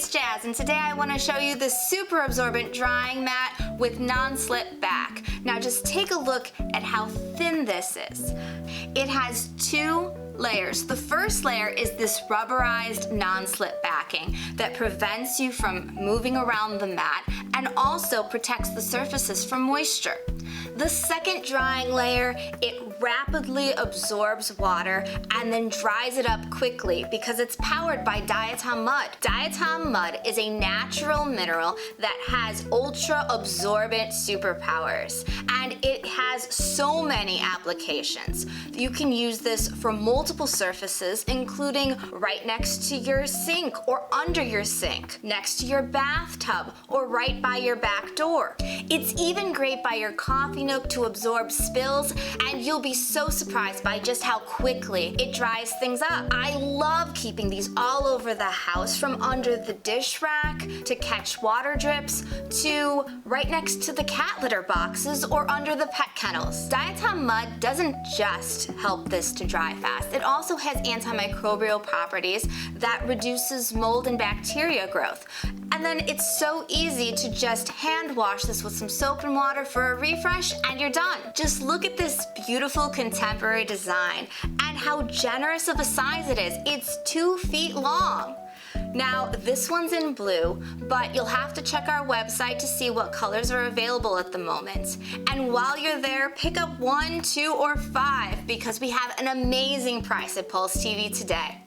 it's Jazz, and today I want to show you the super absorbent drying mat with non-slip back. Now just take a look at how thin this is. It has two layers. The first layer is this rubberized non-slip backing that prevents you from moving around the mat and also protects the surfaces from moisture. The second drying layer, it rapidly absorbs water and then dries it up quickly because it's powered by Diatom mud. Diatom mud is a natural mineral that has ultra absorbent superpowers, and it has so many applications. You can use this for multiple surfaces, including right next to your sink or under your sink, next to your bathtub, or right by your back door. It's even great by your coffee nook to absorb spills, and you'll be so surprised by just how quickly it dries things up. I love keeping these all over the house, from under the dish rack to catch water drips to right next to the cat litter boxes or under the pet kennels. Diatom mud doesn't just help this to dry fast, it also has antimicrobial properties that reduces mold and bacteria growth. And then it's so easy to just hand wash this with some soap and water for a refresh, and you're done. Just look at this beautiful contemporary design and how generous of a size it is. It's 2 feet long. Now, this one's in blue, but you'll have to check our website to see what colors are available at the moment. And while you're there, pick up 1, 2, or 5 because we have an amazing price at PulseTV today.